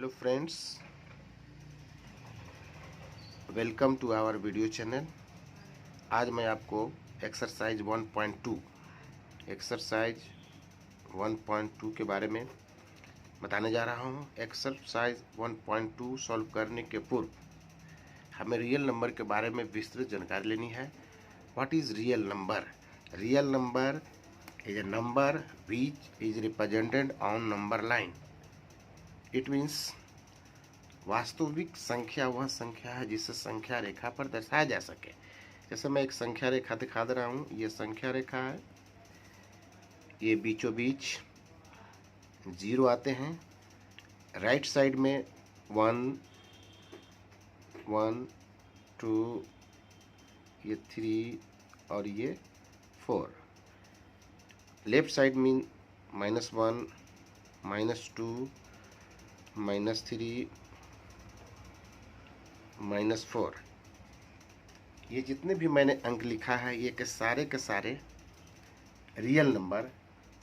Hello friends, welcome to our video channel. आज मैं आपको एक्सरसाइज 1.2 के बारे में बताने जा रहा हूं। एक्सरसाइज 1.2 सॉल्व करने के पूर्व हमें रियल नंबर के बारे में विस्तृत जानकारी लेनी है। What is real number? Real number is a number which is represented on number line. It means वास्तविक संख्या वह संख्या है जिसे संख्या रेखा पर दर्शाया जा सके। जैसे मैं एक संख्या रेखा दिखा दे रहा हूँ, ये संख्या रेखा है, ये बीचों बीच जीरो आते हैं, राइट साइड में 1 1 2, ये 3 और ये 4, लेफ्ट साइड में -1 -2 -3 -4। ये जितने भी मैंने अंक लिखा है ये के सारे रियल नंबर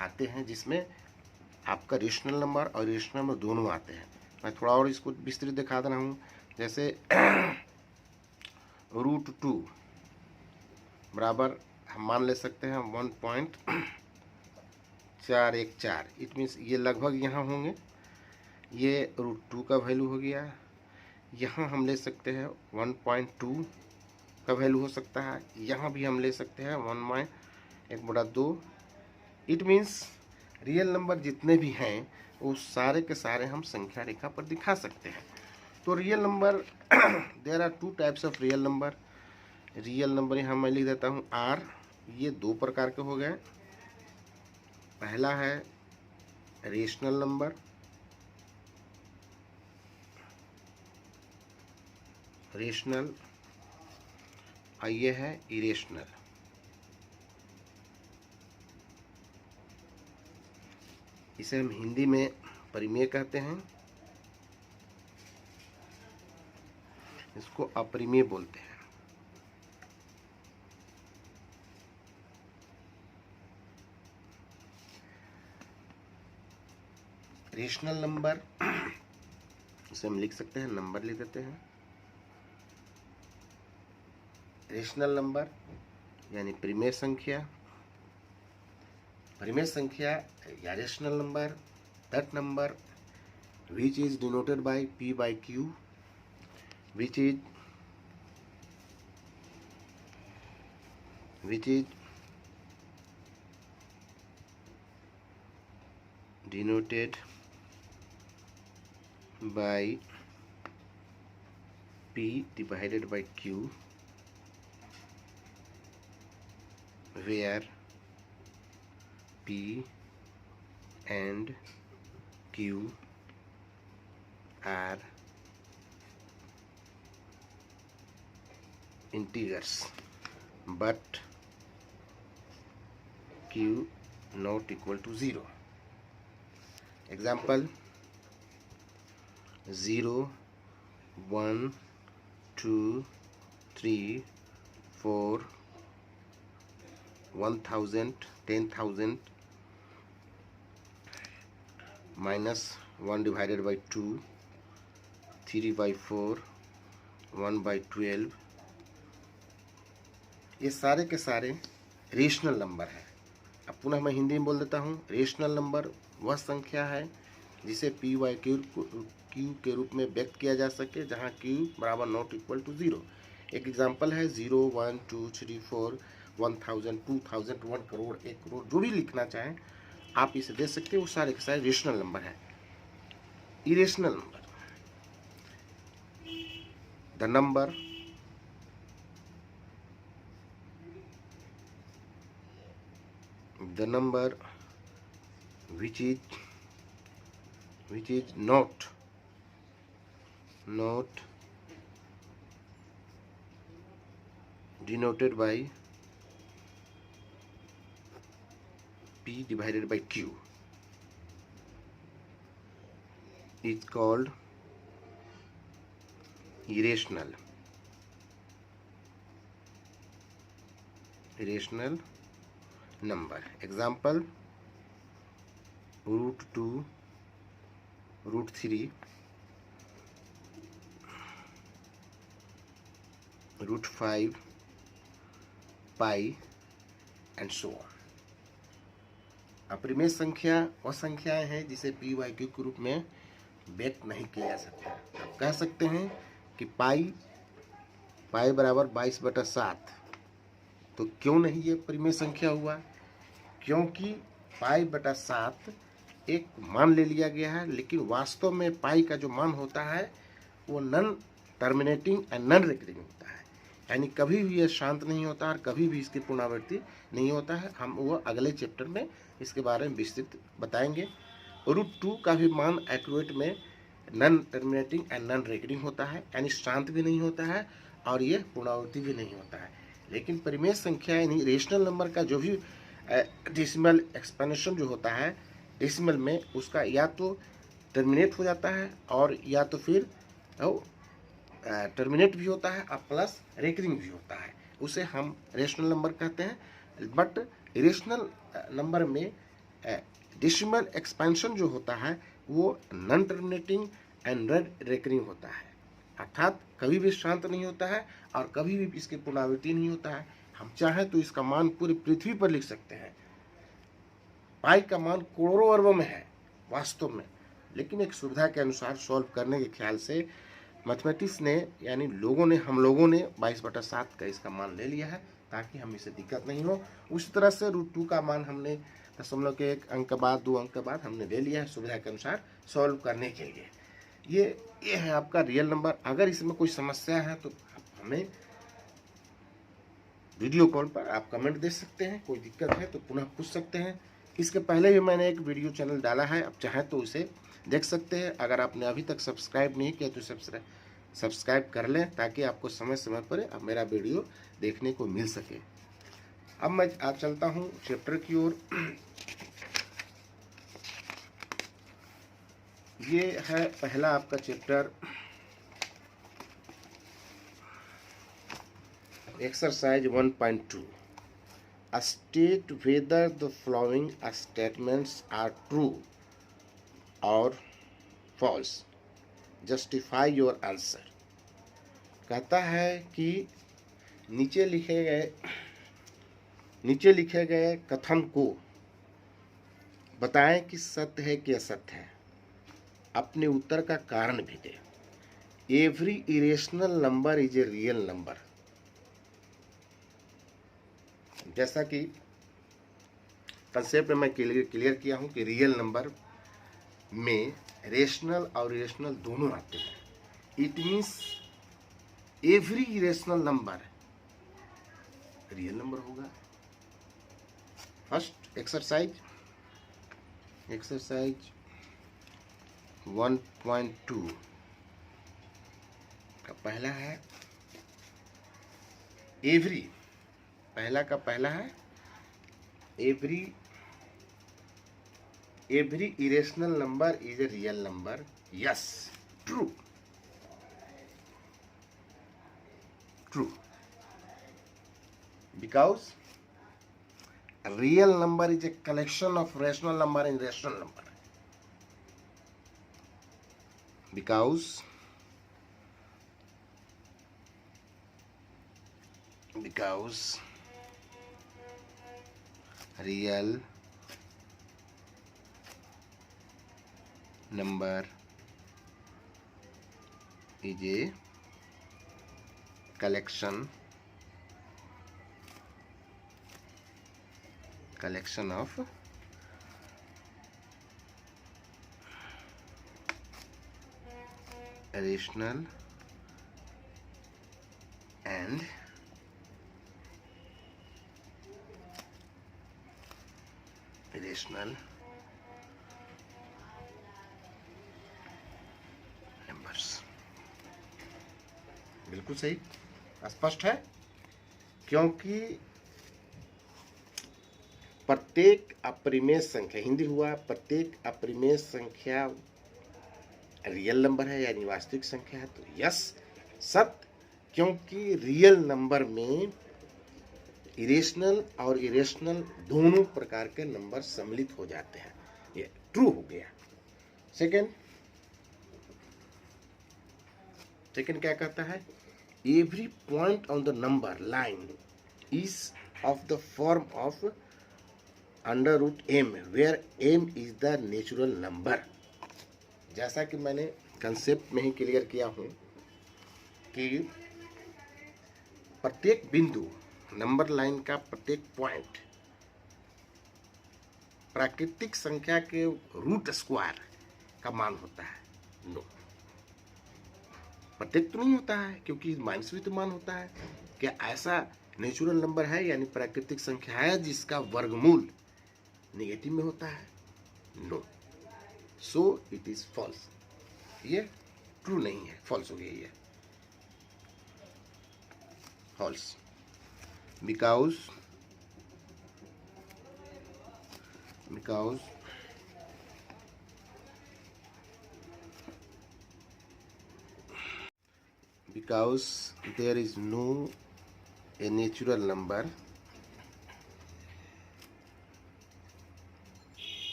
आते हैं, जिसमें आपका रेशनल नंबर और इरेशनल नंबर दोनों आते हैं। मैं थोड़ा और इसको विस्तृत दिखा दे रहा हूँ। जैसे √2 बराबर हम मान ले सकते हैं 1.414। इट मीन्स ये लगभग यहाँ होंगे। ये √2 का वैल्यू हो गया। यहाँ हम ले सकते हैं 1.2 का वैल्यू हो सकता है। यहाँ भी हम ले सकते हैं 1/2। इट मीन्स रियल नंबर जितने भी हैं वो सारे के सारे हम संख्या रेखा पर दिखा सकते हैं। तो real number there are 2 types of real number. Real number यहाँ मैं लिख देता हूँ R। ये 2 प्रकार के हो गए। पहला है रेशनल नंबर, रेशनल, और ये है इरेशनल। इसे हम हिंदी में परिमेय कहते हैं, इसको अपरिमेय बोलते हैं। रेशनल नंबर इसे हम लिख सकते हैं, नंबर लिख देते हैं। रेशनल नंबर यानी परिमेय संख्या। परिमेय संख्या या rational number that number which is denoted by P by Q, which is denoted by P divided by Q, where P and Q are integers but Q not equal to 0. Example 0 1 2 3 4 1000 10,000 -1 divided by 2 3 by 4 1 by 12। ये सारे के सारे rational number है। अब पुनः मैं हिंदी में बोल देता हूँ। रेशनल नंबर वह संख्या है जिसे P by Q के रूप में व्यक्त किया जा सके, जहाँ Q बराबर नॉट इक्वल टू 0। एक एग्जांपल है 0 1 2 3 4 1000 2000 1 करोड़ 1 करोड़, जो भी लिखना चाहें आप इसे दे सकते हैं। वो सारे के सारे रेशनल नंबर है। Irrational number, the number which is not denoted by P divided by Q is called irrational number. Example √2 √3 √5 pi and so on. अपरिमेय संख्या वह संख्याएं हैं जिसे पी वाई क्यू के रूप में व्यक्त नहीं किया जा सकता। आप कह सकते हैं कि पाई बराबर 22/7, तो क्यों नहीं ये परिमेय संख्या हुआ? क्योंकि पाई/7 एक मान ले लिया गया है, लेकिन वास्तव में पाई का जो मान होता है वो non terminating and non recurring होता है, यानी कभी भी ये शांत नहीं होता और कभी भी इसकी पुनरावृत्ति नहीं होता है। हम वो अगले चैप्टर में इसके बारे में विस्तृत बताएंगे। √2 का भी मान एक्यूरेट में non terminating and non recurring होता है, यानी शांत भी नहीं होता है और ये पुनरावृत्ति भी नहीं होता है। लेकिन परिमेय संख्या यानी रेशनल नंबर का जो भी डेसिमल एक्सपेंशन जो होता है डेसिमल में, उसका या तो टर्मिनेट हो जाता है और या तो फिर टर्मिनेट भी होता है और प्लस रिकरिंग भी होता है, उसे हम रेशनल नंबर कहते हैं। बट रेशनल नंबर में डेसिमल एक्सपेंशन जो होता है वो नॉन टर्मिनेटिंग एंड रिकरिंग होता है, अर्थात कभी भी शांत नहीं होता है और कभी भी इसकी पुनरावृत्ति नहीं होता है। हम चाहें तो इसका मान पूरी पृथ्वी पर लिख सकते हैं। पाई का मान करोड़ों अरबों में है वास्तव में, लेकिन एक सुविधा के अनुसार सॉल्व करने के ख्याल से मैथमेटिक्स ने यानी हम लोगों ने 22/7 का इसका मान ले लिया है ताकि हम इसे दिक्कत नहीं हो। उसी तरह से √2 का मान हमने दशमलव के 1 अंक के बाद 2 अंक के बाद हमने ले लिया है सुविधा के अनुसार सॉल्व करने के लिए। ये है आपका रियल नंबर। अगर इसमें कोई समस्या है तो हमें वीडियो कॉल पर आप कमेंट दे सकते हैं, कोई दिक्कत है तो पुनः पूछ सकते हैं। इसके पहले भी मैंने एक वीडियो चैनल डाला है, आप चाहें तो उसे देख सकते हैं। अगर आपने अभी तक सब्सक्राइब नहीं किया तो सब्सक्राइब कर लें ताकि आपको समय समय पर अब मेरा वीडियो देखने को मिल सके। अब मैं आप चलता हूँ चैप्टर की ओर। ये है पहला आपका chapter, exercise 1.2। State whether the following statements are true और फॉल्स, जस्टिफाई योर आंसर। कहता है कि नीचे लिखे गए कथन को बताएं कि सत्य है कि असत्य है, अपने उत्तर का कारण भी दें। Every irrational number is a real number. जैसा कि कंसेप्ट में मैं क्लियर किया हूं कि रियल नंबर में रेशनल और इरेशनल दोनों आते हैं। It means every irrational number real number होगा। फर्स्ट एक्सरसाइज 1.2 का पहला है एवरी, पहला का पहला है every irrational number is a real number. Yes, true. Because a real number is a collection of rational number and irrational number. Because real number is a collection of rational and irrational numbers। बिल्कुल सही, स्पष्ट है, क्योंकि प्रत्येक अपरिमेय संख्या, हिंदी हुआ, प्रत्येक अपरिमेय संख्या रियल नंबर है यानी वास्तविक संख्या है। तो यस, सत्य, क्योंकि रियल नंबर में इरेशनल और इरेशनल दोनों प्रकार के नंबर सम्मिलित हो जाते हैं। ये ट्रू हो गया। सेकंड क्या कहता है? every point on the number line is of the form of under root m, where m is the natural number। जैसा कि मैंने कंसेप्ट में ही क्लियर किया हूं कि प्रत्येक बिंदु नंबर लाइन का प्रत्येक पॉइंट प्राकृतिक संख्या के रूट स्क्वायर का मान होता है। नो, प्रत्येक तो नहीं होता है, क्योंकि माइनस भी तो मान होता है। क्या ऐसा नेचुरल नंबर है यानी प्राकृतिक संख्या है जिसका वर्गमूल नेगेटिव में होता है? No, so it is false. ये ट्रू नहीं है, फॉल्स हो गया ये, false. Because there is no a natural number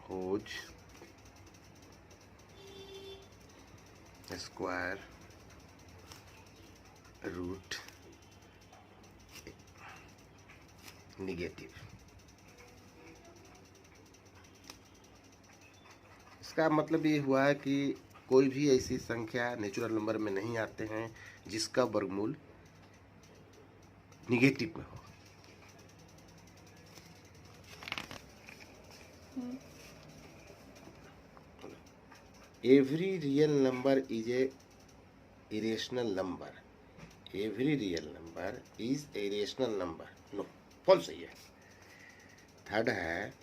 whose square root negative. इसका मतलब ये हुआ है कि कोई भी ऐसी संख्या नेचुरल नंबर में नहीं आते हैं जिसका वर्गमूल निगेटिव में हो। Every real number is a irrational number. Every real number is a irrational number. No, false है ये। थर्ड है,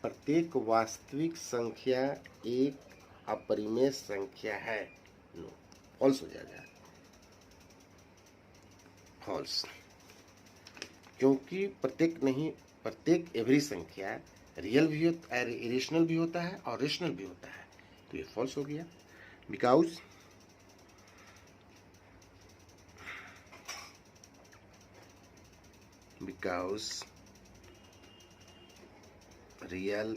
प्रत्येक वास्तविक संख्या एक अपरिमेय संख्या है। नो, फॉल्स हो जाएगा, फॉल्स। क्योंकि प्रत्येक एवरी संख्या रियल भी होता है, इरेशनल भी होता है और रेशनल भी होता है, तो ये फॉल्स हो गया। Because real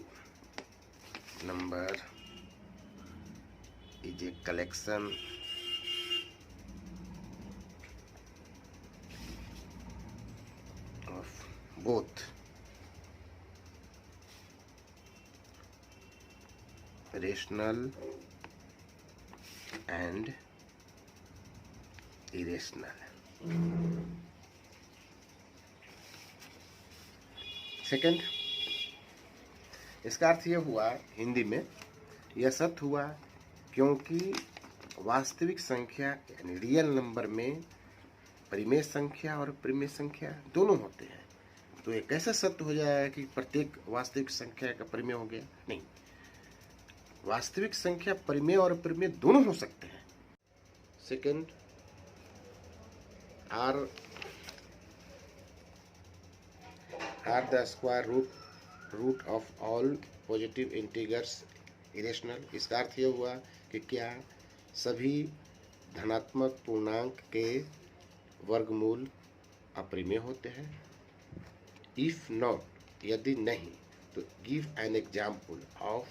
number is a collection of both rational and irrational। Second, इसका अर्थ यह हुआ हिंदी में, यह सत्य हुआ क्योंकि वास्तविक संख्या यानी रियल नंबर में परिमेय संख्या और परिमेय संख्या दोनों होते हैं। तो ये कैसे सत्य हो जाएगा कि प्रत्येक वास्तविक संख्या का परिमेय हो गया? नहीं, वास्तविक संख्या परिमेय और अपरिमेय दोनों हो सकते हैं। Second, are the square root of all positive integers irrational. इसका अर्थ यह हुआ कि क्या सभी धनात्मक पूर्णांक के वर्गमूल अपरिमेय होते हैं? इफ नॉट, यदि नहीं, तो give an example of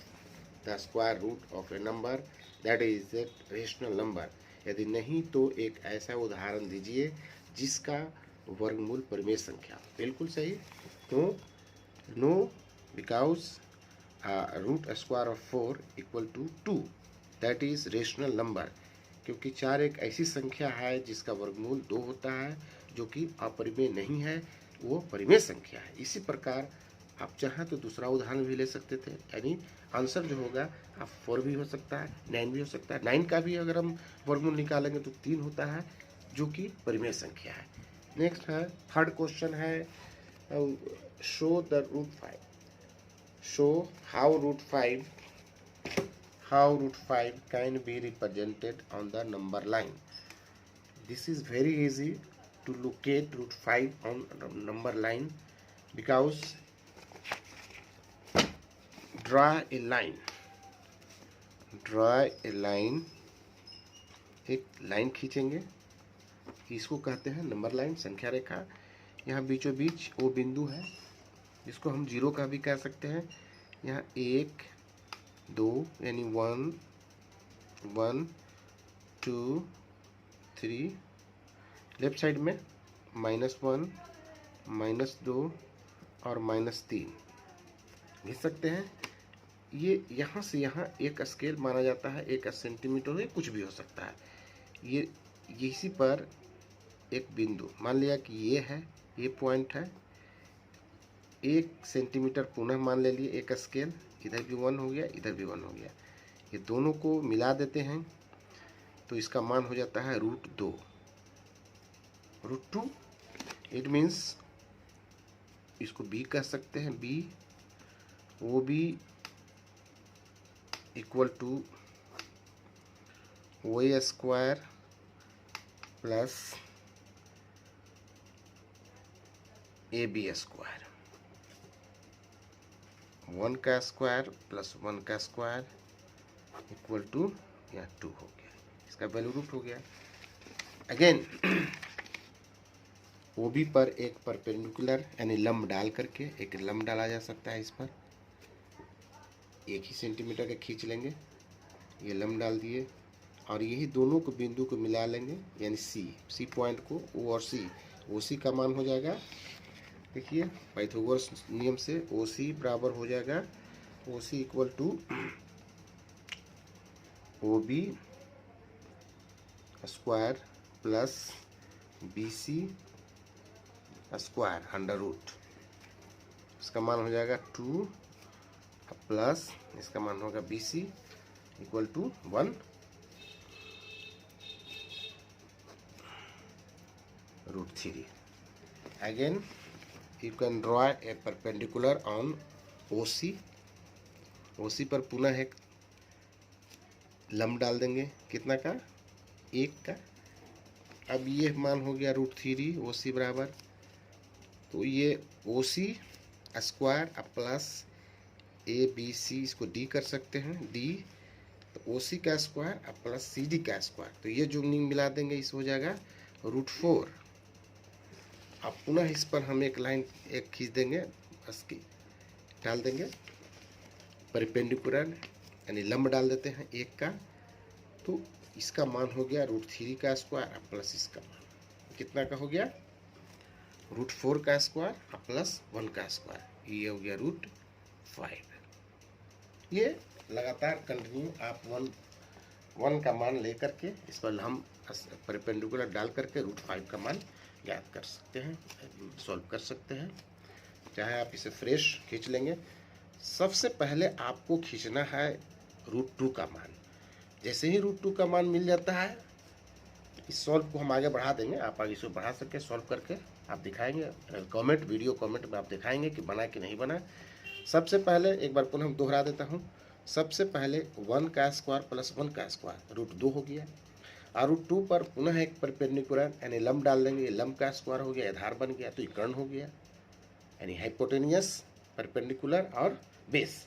the square root of a number that is a rational number. यदि नहीं तो एक ऐसा उदाहरण दीजिए जिसका वर्गमूल परिमेय संख्या। बिल्कुल सही। तो no, because root square of 4 equal to 2, that is rational number. क्योंकि 4 एक ऐसी संख्या है जिसका वर्गमूल 2 होता है, जो कि अपरिमेय नहीं है, वो परिमेय संख्या है। इसी प्रकार आप चाहें तो दूसरा उदाहरण भी ले सकते थे, यानी आंसर जो होगा आप 4 भी हो सकता है, 9 भी हो सकता है। 9 का भी अगर हम वर्गमूल निकालेंगे तो 3 होता है, जो कि परिमेय संख्या है। नेक्स्ट है, थर्ड क्वेश्चन है, show the root 5। Show how root 5 can be represented on the number line। This is very easy to locate root 5 on number line because draw a line। एक लाइन खींचेंगे इसको कहते हैं number line, संख्या रेखा। यहाँ बीचों बीच वो बिंदु है जिसको हम जीरो का भी कह सकते हैं। यहाँ 1 2 यानी 1 1 2 3, लेफ्ट साइड में -1 -2 और -3 घिस सकते हैं। ये यहाँ से यहाँ एक स्केल माना जाता है, 1 सेंटीमीटर है, कुछ भी हो सकता है। ये इसी पर एक बिंदु मान लिया कि ये है, ये पॉइंट है, 1 सेंटीमीटर पुनः मान ले लिए एक स्केल, इधर भी 1 हो गया, इधर भी 1 हो गया। ये दोनों को मिला देते हैं तो इसका मान हो जाता है √2। √2 इट मीन्स इसको b कह सकते हैं, b वो भी equal to y² plus AB²। 1 का स्क्वायर प्लस 1 का स्क्वायर इक्वल टू यहाँ 2 हो गया, इसका वैल्यू रूट हो गया। अगेन OB पर एक परपेंडिकुलर यानी लंब डाल करके एक लंब डाला जा सकता है। इस पर 1 ही सेंटीमीटर का खींच लेंगे, ये लंब डाल दिए और यही दोनों को बिंदु को मिला लेंगे यानी C पॉइंट को O और C, OC का मान हो जाएगा, देखिए पाइथागोरस नियम से OC बराबर हो जाएगा, OC equal to OB square plus BC square under root. इसका मान हो जाएगा 2 प्लस इसका मान होगा BC equal to 1 √3। Again you can draw a perpendicular on OC। OC पर पुनः एक लंब डाल देंगे, कितना का, 1 का। अब ये मान हो गया √3 OC बराबर, तो ये OC स्क्वायर प्लस ABC, इसको D कर सकते हैं, D तो OC का स्क्वायर प्लस CD का स्क्वायर, तो ये जो मिला देंगे इस हो जाएगा √4। अब पुनः इस पर हम एक लाइन एक खींच देंगे, इसकी डाल देंगे परपेंडिकुलर यानी लंब डाल देते हैं 1 का, तो इसका मान हो गया √3 का स्क्वायर प्लस इसका मान कितना का हो गया, √4 का स्क्वायर प्लस 1 का स्क्वायर, ये हो गया √5। ये लगातार कंटिन्यू आप 1 का मान लेकर के इस पर हम परपेंडिकुलर डाल करके √5 का मान याद कर सकते हैं, सॉल्व कर सकते हैं। चाहे आप इसे फ्रेश खींच लेंगे। सबसे पहले आपको खींचना है √2 का मान। जैसे ही √2 का मान मिल जाता है, इस सॉल्व को हम आगे बढ़ा देंगे, आप आगे इसको बढ़ा सकते सॉल्व करके आप दिखाएंगे, कमेंट वीडियो कमेंट में आप दिखाएंगे कि बना कि नहीं बना। सबसे पहले एक बार पुनः दोहरा देता हूँ, सबसे पहले 1 का स्क्वायर प्लस 1 का स्क्वायर √2 हो गया, और √2 पर पुनः एक परपेंडिकुलर यानी लंब डाल देंगे, ये लंब का स्क्वायर हो गया, आधार बन गया, तो ये कर्ण हो गया यानी हाइपोटेनियस परपेंडिकुलर और बेस,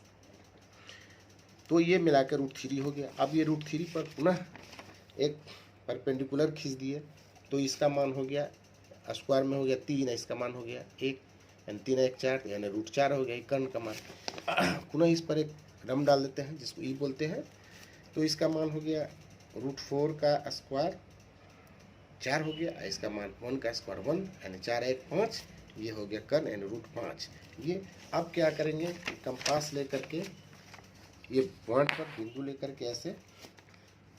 तो ये मिलाकर √3 हो गया। अब ये √3 पर पुनः एक परपेंडिकुलर खींच दिए, तो इसका मान हो गया स्क्वायर में हो गया 3, इसका मान हो गया 1 यानी 3 1 4 यानी √4 हो गया, कर्ण का मान। पुनः इस पर एक लंब डाल देते हैं जिसको ई बोलते हैं, तो इसका मान हो गया √4 का स्क्वायर 4 हो गया, इसका मान 1 का स्क्वायर 1 यानी 4 1 5, ये हो गया कर्ण यानी √5। ये अब क्या करेंगे, कंपास लेकर के ये पॉइंट पर बिंदु लेकर के ऐसे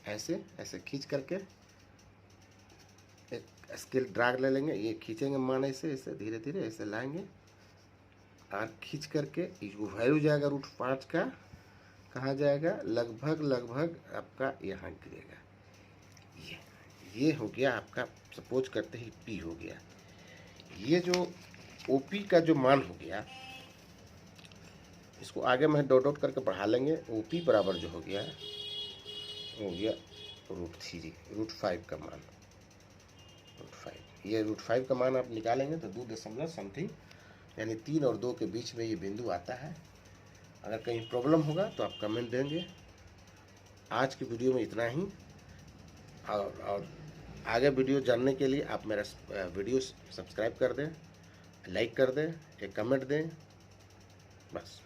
ऐसे ऐसे खींच करके एक स्केल ड्रैग ले लेंगे, ये खींचेंगे मान ऐसे ऐसे धीरे धीरे ऐसे लाएंगे और खींच करके इसको वैल्यू जाएगा √5 का, कहाँ जाएगा, लगभग आपका यहाँ गिरेगा। ये हो गया आपका, सपोज करते ही P हो गया। ये जो OP का जो मान हो गया, इसको आगे में डॉट डॉट करके बढ़ा लेंगे, OP बराबर जो हो गया √3 √5 का मान, √5। ये √5 का मान आप निकालेंगे तो 2 दशमलव समथिंग यानी 3 और 2 के बीच में ये बिंदु आता है। अगर कहीं प्रॉब्लम होगा तो आप कमेंट देंगे। आज की वीडियो में इतना ही, और आगे वीडियो जानने के लिए आप मेरा वीडियो सब्सक्राइब कर दें, लाइक कर दें, एक कमेंट दें, बस।